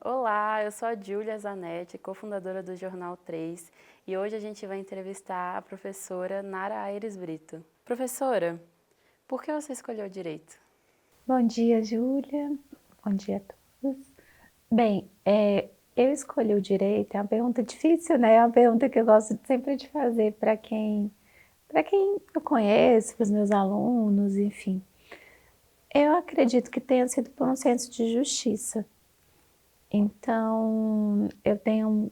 Olá, eu sou a Júlia Zanetti, cofundadora do Jornal 3, e hoje a gente vai entrevistar a professora Nara Aires Brito. Professora, por que você escolheu direito? Bom dia, Júlia. Bom dia a todos. Bem, eu escolhi o direito, é uma pergunta difícil, né? É uma pergunta que eu gosto sempre de fazer para quem eu conheço, para os meus alunos, enfim. Eu acredito que tenha sido por um senso de justiça. Então, eu tenho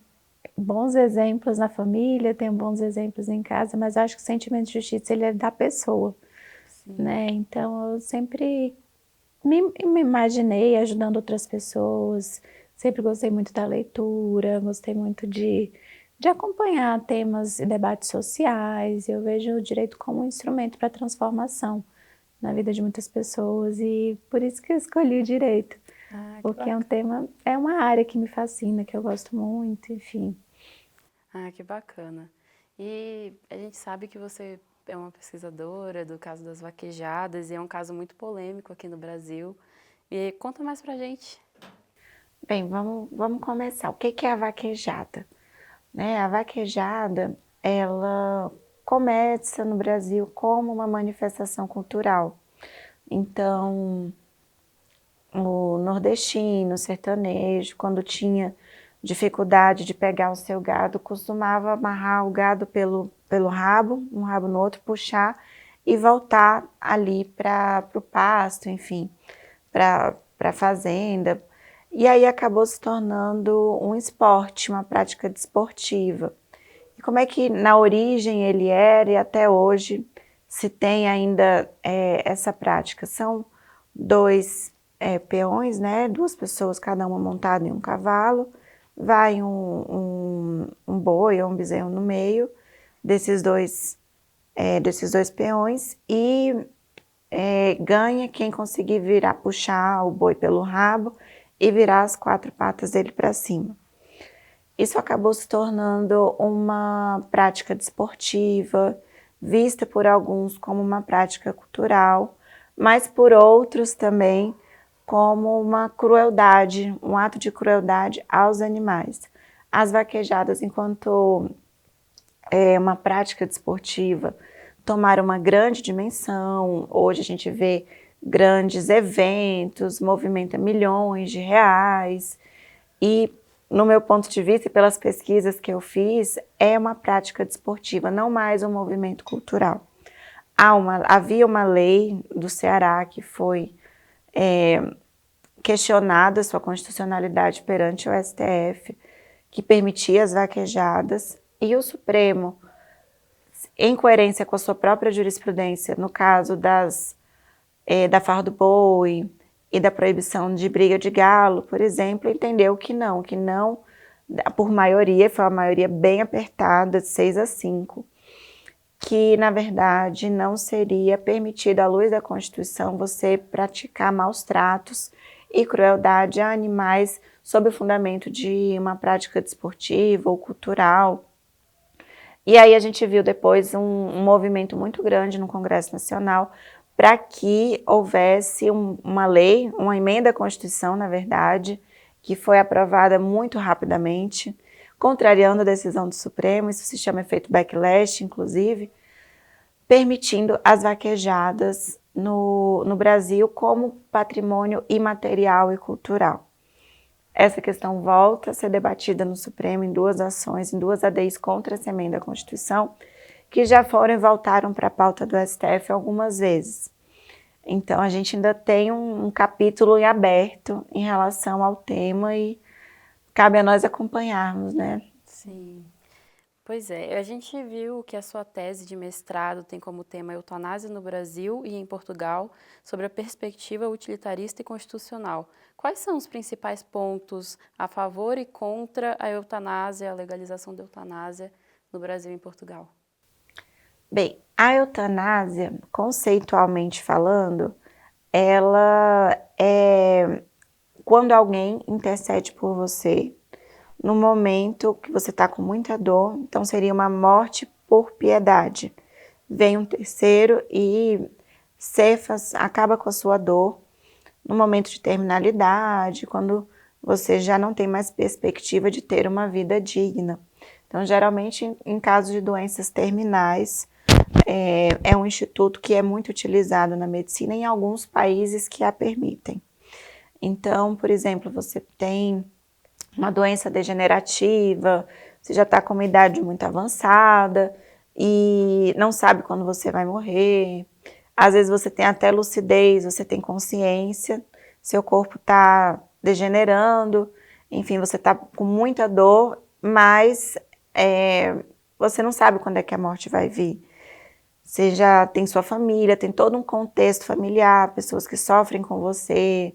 bons exemplos na família, tenho bons exemplos em casa, mas acho que o sentimento de justiça ele é da pessoa, Sim. né? Então, eu sempre me imaginei ajudando outras pessoas, sempre gostei muito da leitura, gostei muito de acompanhar temas e debates sociais. Eu vejo o direito como um instrumento para transformação na vida de muitas pessoas e por isso que eu escolhi o direito, Ah, que porque é um bacana. tema, é uma área que me fascina, que eu gosto muito, enfim. Ah, que bacana. E a gente sabe que você é uma pesquisadora do caso das vaquejadas e é um caso muito polêmico aqui no Brasil. E conta mais pra gente. Bem, vamos começar. O que é a vaquejada? Né? A vaquejada, ela começa no Brasil como uma manifestação cultural. Então, o nordestino, o sertanejo, quando tinha dificuldade de pegar o seu gado, costumava amarrar o gado pelo rabo, um rabo no outro, puxar e voltar ali para o pasto, enfim, para a fazenda. E aí acabou se tornando um esporte, uma prática desportiva. E como é que na origem ele era e até hoje se tem ainda essa prática? São dois peões, né? Duas pessoas, cada uma montada em um cavalo, vai um boi ou um bezerro no meio desses dois peões e ganha quem conseguir virar, puxar o boi pelo rabo e virar as quatro patas dele para cima. Isso acabou se tornando uma prática desportiva, vista por alguns como uma prática cultural, mas por outros também como uma crueldade, um ato de crueldade aos animais. As vaquejadas, enquanto uma prática desportiva, tomaram uma grande dimensão. Hoje a gente vê grandes eventos, movimenta milhões de reais e, no meu ponto de vista e pelas pesquisas que eu fiz, é uma prática desportiva, não mais um movimento cultural. Havia uma lei do Ceará que foi questionada sua constitucionalidade perante o STF, que permitia as vaquejadas, e o Supremo, em coerência com a sua própria jurisprudência, no caso da farra do boi e da proibição de briga de galo, por exemplo, entendeu que não, por maioria, foi uma maioria bem apertada, de 6-5, que na verdade não seria permitido à luz da Constituição você praticar maus tratos e crueldade a animais sob o fundamento de uma prática desportiva ou cultural. E aí a gente viu depois um movimento muito grande no Congresso Nacional para que houvesse uma lei, uma emenda à Constituição, na verdade, que foi aprovada muito rapidamente, contrariando a decisão do Supremo, isso se chama efeito backlash, inclusive, permitindo as vaquejadas no Brasil como patrimônio imaterial e cultural. Essa questão volta a ser debatida no Supremo em duas ações, em duas ADIs contra essa emenda à Constituição, que já foram e voltaram para a pauta do STF algumas vezes. Então, a gente ainda tem um capítulo em aberto em relação ao tema e cabe a nós acompanharmos, né? Sim. Pois é, a gente viu que a sua tese de mestrado tem como tema eutanásia no Brasil e em Portugal, sobre a perspectiva utilitarista e constitucional. Quais são os principais pontos a favor e contra a eutanásia, a legalização da eutanásia no Brasil e em Portugal? Bem, a eutanásia, conceitualmente falando, ela é quando alguém intercede por você no momento que você está com muita dor, então seria uma morte por piedade. Vem um terceiro e acaba com a sua dor no momento de terminalidade, quando você já não tem mais perspectiva de ter uma vida digna. Então, geralmente, em casos de doenças terminais, é um instituto que é muito utilizado na medicina em alguns países que a permitem. Então, por exemplo, você tem uma doença degenerativa, você já está com uma idade muito avançada e não sabe quando você vai morrer. Às vezes você tem até lucidez, você tem consciência, seu corpo está degenerando, enfim, você está com muita dor, mas você não sabe quando é que a morte vai vir. Você já tem sua família, tem todo um contexto familiar, pessoas que sofrem com você,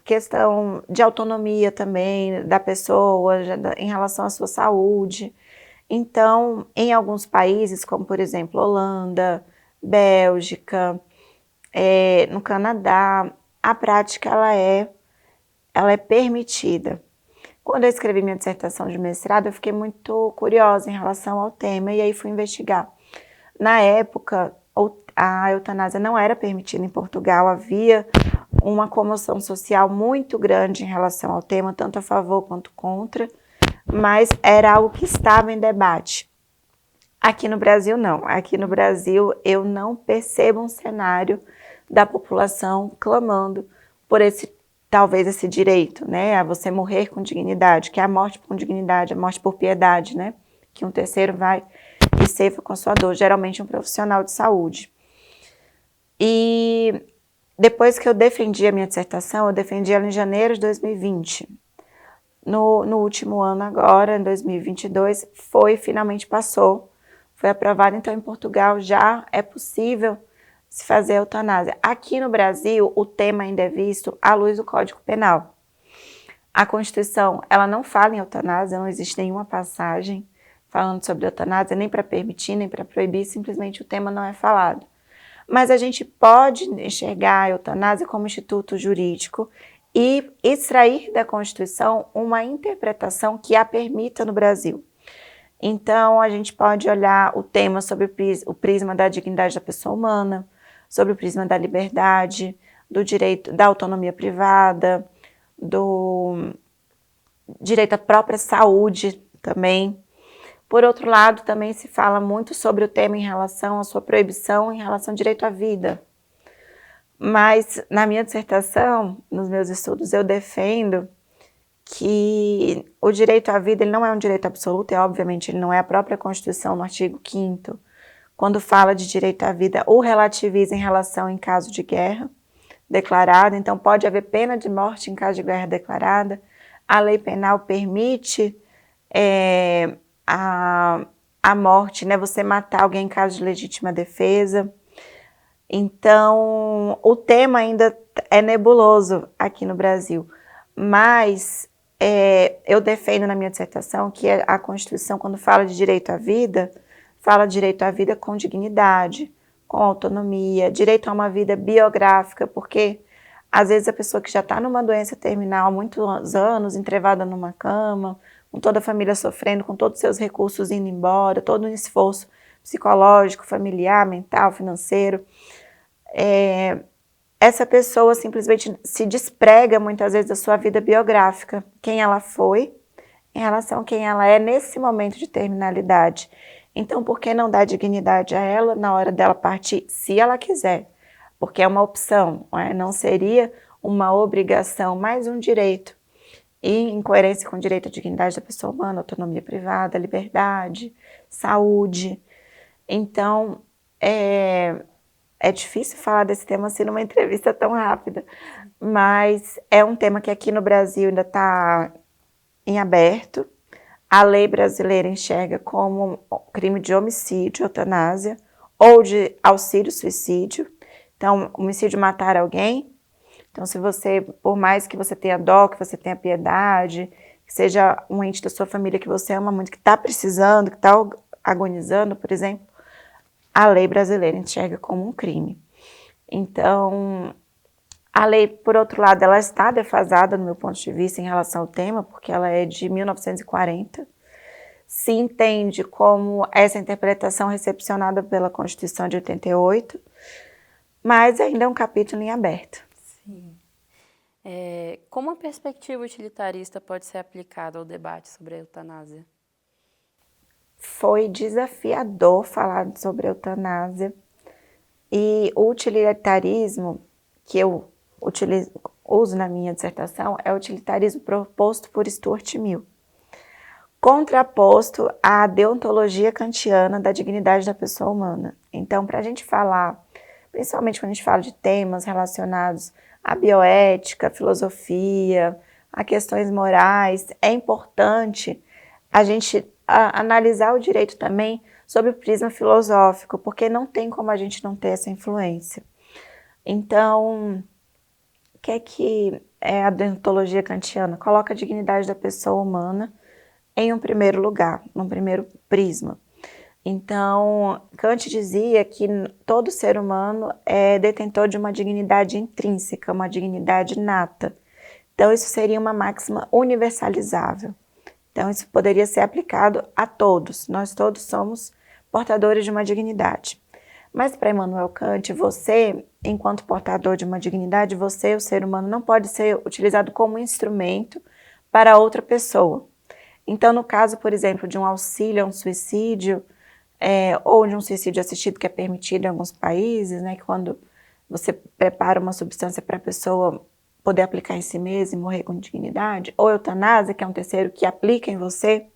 questão de autonomia também da pessoa em relação à sua saúde. Então, em alguns países, como por exemplo Holanda, Bélgica, no Canadá, a prática ela é permitida. Quando eu escrevi minha dissertação de mestrado, eu fiquei muito curiosa em relação ao tema e aí fui investigar. Na época, a eutanásia não era permitida em Portugal, havia uma comoção social muito grande em relação ao tema, tanto a favor quanto contra, mas era algo que estava em debate. Aqui no Brasil, não. Aqui no Brasil, eu não percebo um cenário da população clamando por talvez esse direito, né, a você morrer com dignidade, que é a morte com dignidade, a morte por piedade, né, que um terceiro vai e ceifa com a sua dor, geralmente um profissional de saúde. E depois que eu defendi a minha dissertação, eu defendi ela em janeiro de 2020. No último ano agora, em 2022, finalmente passou, foi aprovado, então em Portugal já é possível se fazer a eutanásia. Aqui no Brasil, o tema ainda é visto à luz do Código Penal. A Constituição, ela não fala em eutanásia, não existe nenhuma passagem falando sobre eutanásia, nem para permitir, nem para proibir, simplesmente o tema não é falado. Mas a gente pode enxergar a eutanásia como instituto jurídico e extrair da Constituição uma interpretação que a permita no Brasil. Então, a gente pode olhar o tema sobre o prisma da dignidade da pessoa humana, sobre o prisma da liberdade, do direito da autonomia privada, do direito à própria saúde também. Por outro lado, também se fala muito sobre o tema em relação à sua proibição, em relação ao direito à vida. Mas, na minha dissertação, nos meus estudos, eu defendo que o direito à vida ele não é um direito absoluto, e obviamente ele não é. A própria Constituição, no artigo 5º, quando fala de direito à vida, o relativiza em relação em caso de guerra declarada, então pode haver pena de morte em caso de guerra declarada. A lei penal permite a morte, né, você matar alguém em caso de legítima defesa. Então, o tema ainda é nebuloso aqui no Brasil, mas eu defendo na minha dissertação que a Constituição, quando fala de direito à vida, fala de direito à vida com dignidade, com autonomia, direito a uma vida biográfica, porque às vezes a pessoa que já está numa doença terminal há muitos anos, entrevada numa cama, com toda a família sofrendo, com todos os seus recursos indo embora, todo um esforço psicológico, familiar, mental, financeiro, essa pessoa simplesmente se desprega muitas vezes da sua vida biográfica, quem ela foi, em relação a quem ela é nesse momento de terminalidade. Então, por que não dar dignidade a ela na hora dela partir, se ela quiser? Porque é uma opção, não seria uma obrigação, mas um direito. E em coerência com o direito à dignidade da pessoa humana, autonomia privada, liberdade, saúde. Então, é difícil falar desse tema assim numa entrevista tão rápida, mas é um tema que aqui no Brasil ainda está em aberto. A lei brasileira enxerga como crime de homicídio, eutanásia, ou de auxílio-suicídio. Então, homicídio, matar alguém. Então, se você, por mais que você tenha dó, que você tenha piedade, que seja um ente da sua família que você ama muito, que está precisando, que está agonizando, por exemplo, a lei brasileira enxerga como um crime. Então, a lei, por outro lado, ela está defasada, no meu ponto de vista, em relação ao tema, porque ela é de 1940. Se entende como essa interpretação recepcionada pela Constituição de 88, mas ainda é um capítulo em aberto. Sim. Como a perspectiva utilitarista pode ser aplicada ao debate sobre a eutanásia? Foi desafiador falar sobre eutanásia e o utilitarismo que eu uso na minha dissertação é o utilitarismo proposto por Stuart Mill, contraposto à deontologia kantiana da dignidade da pessoa humana. Então, para a gente falar, principalmente quando a gente fala de temas relacionados à bioética, à filosofia, a questões morais, é importante a gente analisar o direito também sob o prisma filosófico, porque não tem como a gente não ter essa influência. Então, o que é a deontologia kantiana? Coloca a dignidade da pessoa humana em um primeiro lugar, num primeiro prisma. Então, Kant dizia que todo ser humano é detentor de uma dignidade intrínseca, uma dignidade nata. Então, isso seria uma máxima universalizável. Então, isso poderia ser aplicado a todos. Nós todos somos portadores de uma dignidade. Mas para Immanuel Kant, você, enquanto portador de uma dignidade, você, o ser humano, não pode ser utilizado como instrumento para outra pessoa. Então, no caso, por exemplo, de um auxílio a um suicídio, ou de um suicídio assistido que é permitido em alguns países, né, que quando você prepara uma substância para a pessoa poder aplicar em si mesma e morrer com dignidade, ou eutanásia, que é um terceiro que aplica em você,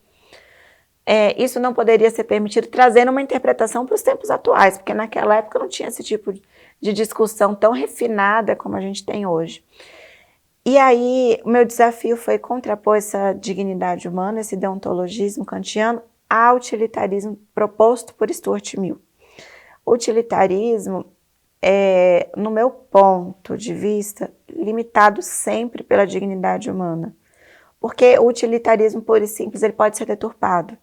isso não poderia ser permitido, trazendo uma interpretação para os tempos atuais, porque naquela época não tinha esse tipo de discussão tão refinada como a gente tem hoje. E aí, o meu desafio foi contrapor essa dignidade humana, esse deontologismo kantiano, ao utilitarismo proposto por Stuart Mill. O utilitarismo no meu ponto de vista, limitado sempre pela dignidade humana. Porque o utilitarismo puro e simples, ele pode ser deturpado.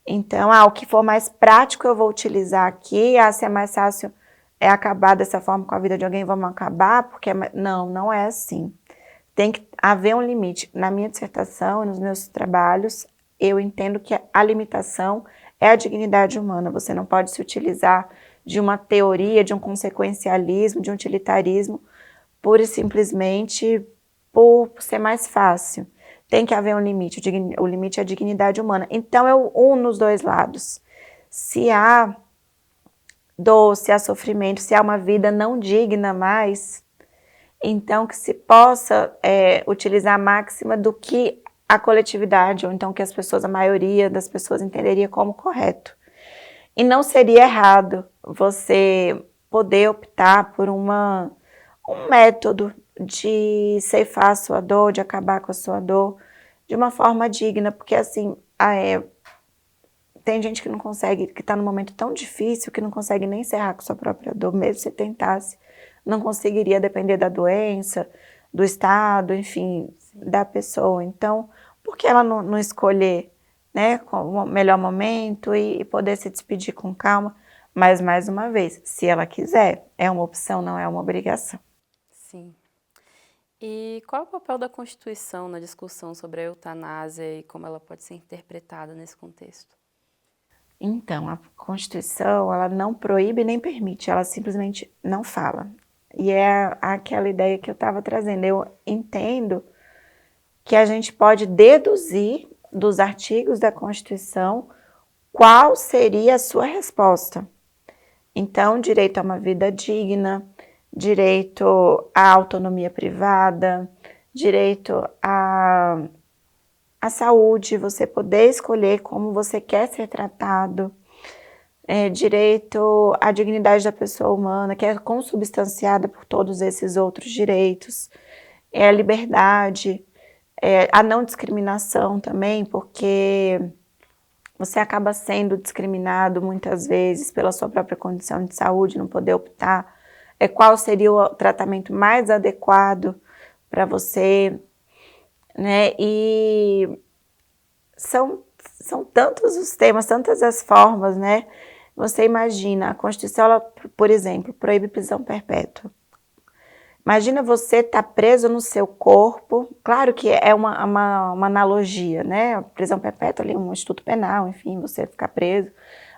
Então, o que for mais prático eu vou utilizar aqui, se é mais fácil acabar dessa forma com a vida de alguém, vamos acabar, porque não é assim. Tem que haver um limite. Na minha dissertação e nos meus trabalhos, eu entendo que a limitação é a dignidade humana. Você não pode se utilizar de uma teoria, de um consequencialismo, de um utilitarismo, pura e simplesmente por ser mais fácil. Tem que haver um limite, o limite é a dignidade humana. Então eu uno os dois lados. Se há dor, se há sofrimento, se há uma vida não digna mais, então que se possa utilizar a máxima do que a coletividade, ou então que as pessoas, a maioria das pessoas entenderia como correto. E não seria errado você poder optar por um método de ceifar a sua dor, de acabar com a sua dor, de uma forma digna, porque assim, tem gente que não consegue, que está num momento tão difícil, que não consegue nem encerrar com a sua própria dor, mesmo se tentasse, não conseguiria, depender da doença, do estado, enfim, da pessoa. Então, por que ela não escolher, né, o melhor momento e poder se despedir com calma? Mas, mais uma vez, se ela quiser, é uma opção, não é uma obrigação. Sim. E qual é o papel da Constituição na discussão sobre a eutanásia e como ela pode ser interpretada nesse contexto? Então, a Constituição, ela não proíbe nem permite, ela simplesmente não fala. E é aquela ideia que eu estava trazendo. Eu entendo que a gente pode deduzir dos artigos da Constituição qual seria a sua resposta. Então, direito a uma vida digna, direito à autonomia privada, direito à saúde, você poder escolher como você quer ser tratado, direito à dignidade da pessoa humana, que é consubstanciada por todos esses outros direitos, a liberdade, a não discriminação também, porque você acaba sendo discriminado muitas vezes pela sua própria condição de saúde, não poder optar qual seria o tratamento mais adequado para você, né? E são tantos os temas, tantas as formas, né? Você imagina, a Constituição, ela, por exemplo, proíbe prisão perpétua. Imagina você estar preso no seu corpo, claro que é uma analogia, né? A prisão perpétua ali, um instituto penal, enfim, você ficar preso.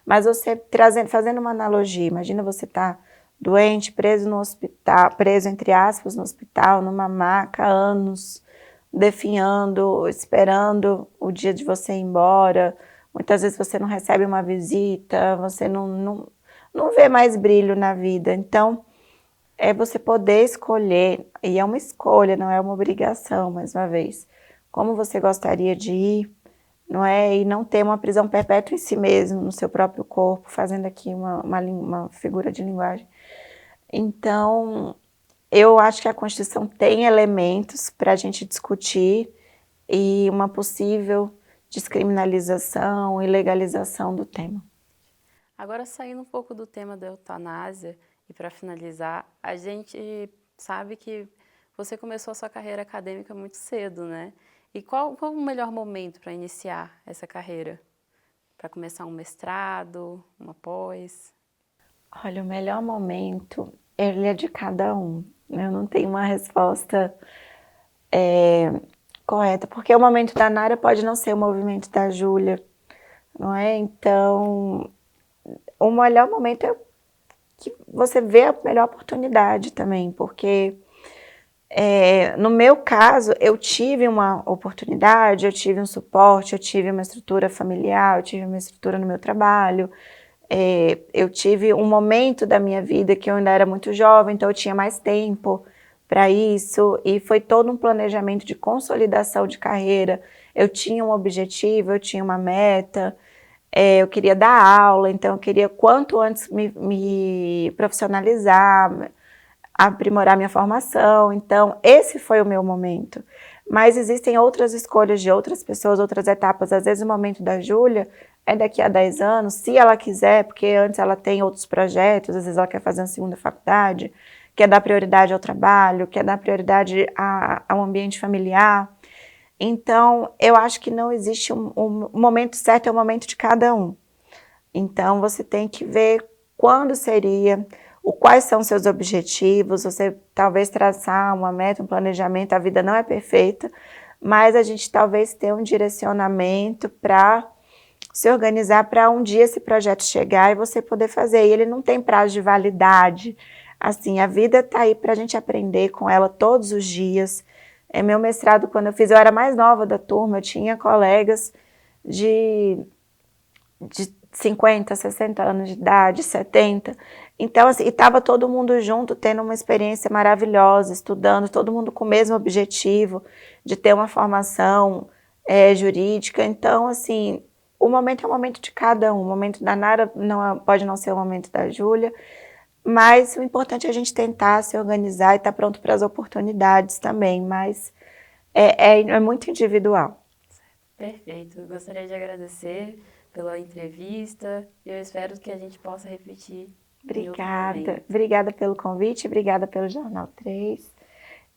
Mas você fazendo uma analogia, imagina você estar doente, preso no hospital, preso entre aspas no hospital, numa maca, há anos, definhando, esperando o dia de você ir embora. Muitas vezes você não recebe uma visita, você não vê mais brilho na vida. Então, é você poder escolher, e é uma escolha, não é uma obrigação, mais uma vez, como você gostaria de ir, não é? E não ter uma prisão perpétua em si mesmo, no seu próprio corpo, fazendo aqui uma figura de linguagem. Então, eu acho que a Constituição tem elementos para a gente discutir e uma possível descriminalização e legalização do tema. Agora, saindo um pouco do tema da eutanásia, e para finalizar, a gente sabe que você começou a sua carreira acadêmica muito cedo, né? E qual o melhor momento para iniciar essa carreira? Para começar um mestrado, uma pós? Olha, o melhor momento, ele é de cada um. Eu não tenho uma resposta correta, porque o momento da Nara pode não ser o movimento da Júlia, não é? Então, o melhor momento é que você vê a melhor oportunidade também, porque no meu caso, eu tive uma oportunidade, eu tive um suporte, eu tive uma estrutura familiar, eu tive uma estrutura no meu trabalho, eu tive um momento da minha vida que eu ainda era muito jovem, então eu tinha mais tempo para isso, e foi todo um planejamento de consolidação de carreira. Eu tinha um objetivo, eu tinha uma meta, eu queria dar aula, então eu queria quanto antes me profissionalizar, aprimorar minha formação. Então, esse foi o meu momento. Mas existem outras escolhas de outras pessoas, outras etapas. Às vezes o momento da Júlia é daqui a 10 anos, se ela quiser, porque antes ela tem outros projetos, às vezes ela quer fazer uma segunda faculdade, quer dar prioridade ao trabalho, quer dar prioridade ao ambiente familiar. Então, eu acho que não existe um momento certo, é o momento de cada um. Então, você tem que ver quando seria, quais são os seus objetivos, você talvez traçar uma meta, um planejamento. A vida não é perfeita, mas a gente talvez tenha um direcionamento para se organizar para um dia esse projeto chegar e você poder fazer. E ele não tem prazo de validade. Assim, a vida está aí para a gente aprender com ela todos os dias. Meu mestrado, quando eu fiz, eu era mais nova da turma, eu tinha colegas de 50, 60 anos de idade, 70. Então, assim, e estava todo mundo junto, tendo uma experiência maravilhosa, estudando, todo mundo com o mesmo objetivo de ter uma formação jurídica. Então, assim, o momento é o momento de cada um. O momento da Nara pode não ser o momento da Júlia, mas o importante é a gente tentar se organizar e estar pronto para as oportunidades também, mas é muito individual. Perfeito. Gostaria de agradecer pela entrevista e eu espero que a gente possa repetir em outro momento. Obrigada pelo convite, obrigada pelo Jornal 3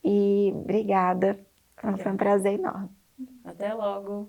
e obrigada. Foi um prazer enorme. Até logo.